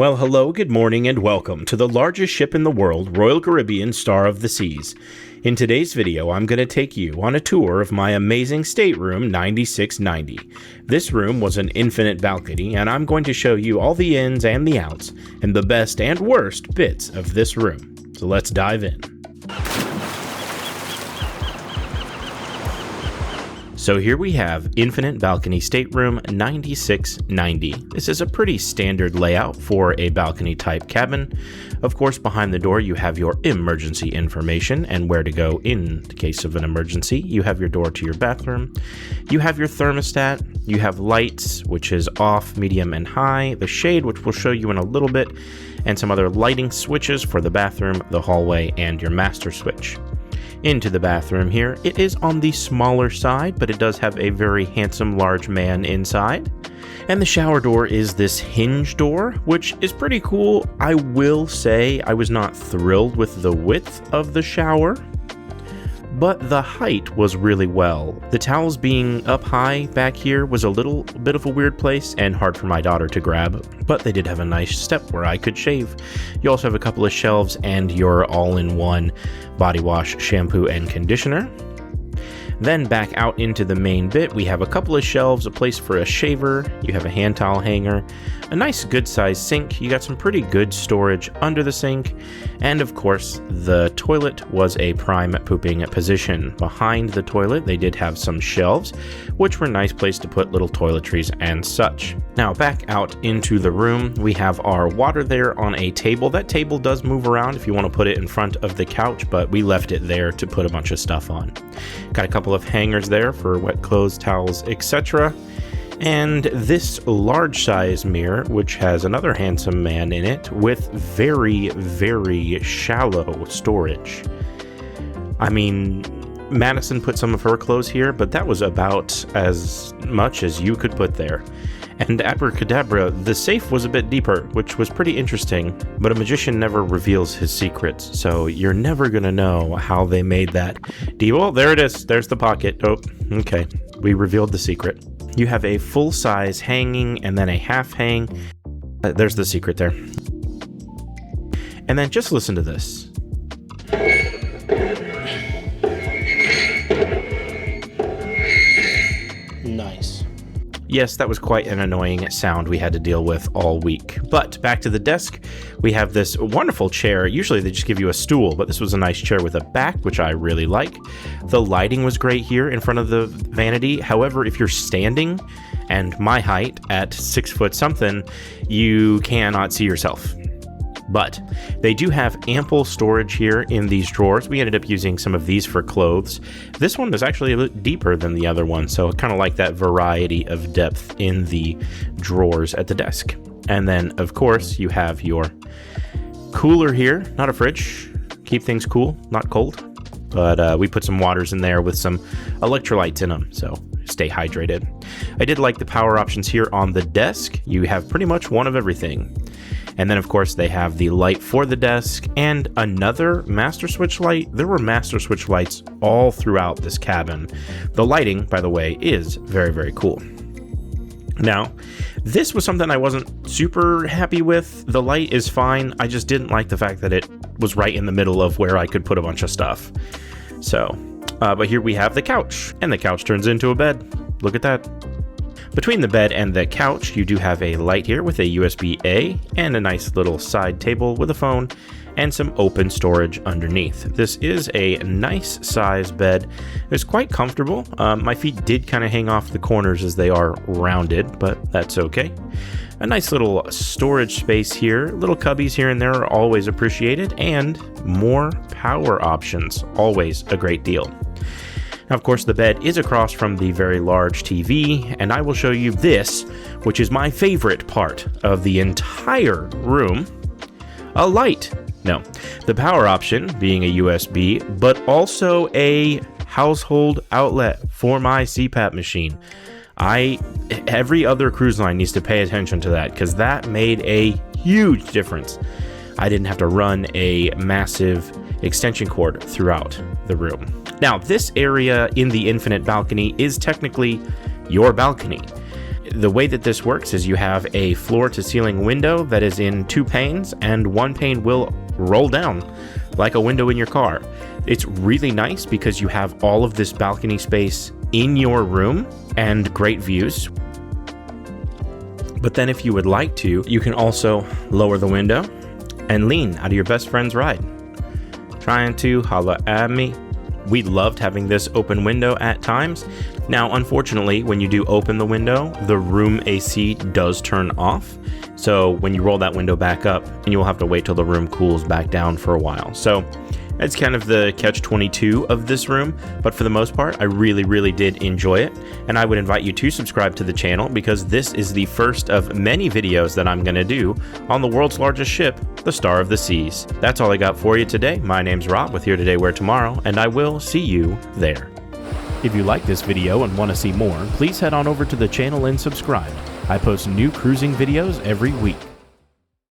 Well, hello, good morning, and welcome to the largest ship in the world, Royal Caribbean Star of the Seas. In today's video, I'm going to take you on a tour of my amazing stateroom 9690. This room was an infinite balcony, and I'm going to show you all the ins and the outs, and the best and worst bits of this room. So let's dive in. So here we have Infinite Balcony Stateroom 9690. This is a pretty standard layout for a balcony type cabin. Of course, behind the door you have your emergency information and where to go in case of an emergency. You have your door to your bathroom. You have your thermostat. You have lights, which is off, medium, and high. The shade, which we'll show you in a little bit. And some other lighting switches for the bathroom, the hallway, and your master switch. Into the bathroom here, it is on the smaller side, but it does have a very handsome large man inside. And the shower door is this hinge door, which is pretty cool. I will say I was not thrilled with the width of the shower, but the height was really well. The towels being up high back here was a little bit of a weird place and hard for my daughter to grab, but they did have a nice step where I could shave. You also have a couple of shelves and your all-in-one body wash, shampoo, and conditioner. Then back out into the main bit, we have a couple of shelves, a place for a shaver, you have a hand towel hanger, a nice good sized sink, you got some pretty good storage under the sink, and of course the toilet was a prime pooping position. Behind the toilet they did have some shelves, which were a nice place to put little toiletries and such. Now back out into the room, we have our water there on a table. That table does move around if you want to put it in front of the couch, but we left it there to put a bunch of stuff on. Got a couple of hangers there for wet clothes, towels, etc. And this large size mirror, which has another handsome man in it with very, very shallow storage. I mean, Madison put some of her clothes here, but that was about as much as you could put there. And abracadabra, the safe was a bit deeper, which was pretty interesting, but a magician never reveals his secrets, so you're never gonna know how they made that deep. Oh, there it is. There's the pocket. Oh, okay. We revealed the secret. You have a full-size hanging and then a half hang. There's the secret there. And then just listen to this. Nice. Yes, that was quite an annoying sound we had to deal with all week. But back to the desk, we have this wonderful chair. Usually they just give you a stool, but this was a nice chair with a back, which I really like. The lighting was great here in front of the vanity. However, if you're standing, and my height at 6 foot something, you cannot see yourself. But they do have ample storage here in these drawers. We ended up using some of these for clothes. This one is actually a little deeper than the other one, so I kind of like that variety of depth in the drawers at the desk. And then, of course, you have your cooler here. Not a fridge. Keep things cool, not cold. But we put some waters in there with some electrolytes in them, so stay hydrated. I did like the power options here on the desk. You have pretty much one of everything. And then, of course, they have the light for the desk and another master switch light. There were master switch lights all throughout this cabin. The lighting, by the way, is very, very cool. Now, this was something I wasn't super happy with. The light is fine. I just didn't like the fact that it was right in the middle of where I could put a bunch of stuff. So, but here we have the couch, and the couch turns into a bed. Look at that. Between the bed and the couch, you do have a light here with a USB-A and a nice little side table with a phone and some open storage underneath. This is a nice size bed. It's quite comfortable. My feet did kind of hang off the corners as they are rounded, but that's okay. A nice little storage space here. Little cubbies here and there are always appreciated, and more power options, always a great deal. Now, of course, the bed is across from the very large TV, and I will show you this, which is my favorite part of the entire room, a light. No, the power option being a USB, but also a household outlet for my CPAP machine. Every other cruise line needs to pay attention to that, because that made a huge difference. I didn't have to run a massive extension cord throughout the room. Now, this area in the Infinite Balcony is technically your balcony. the way that this works is you have a floor-to-ceiling window that is in 2 panes, and 1 pane will roll down like a window in your car. It's really nice because you have all of this balcony space in your room and great views. But then if you would like to, you can also lower the window and lean out of your best friend's ride. Trying to holla at me. We loved having this open window at times. Now, unfortunately, when you do open the window, the room AC does turn off. So when you roll that window back up, and you'll have to wait till the room cools back down for a while. So it's kind of the catch-22 of this room, but for the most part, I really did enjoy it, and I would invite you to subscribe to the channel because this is the first of many videos that I'm going to do on the world's largest ship, the Star of the Seas. That's all I got for you today. My name's Rob with Here Today, Where Tomorrow, and I will see you there. If you like this video and want to see more, please head on over to the channel and subscribe. I post new cruising videos every week.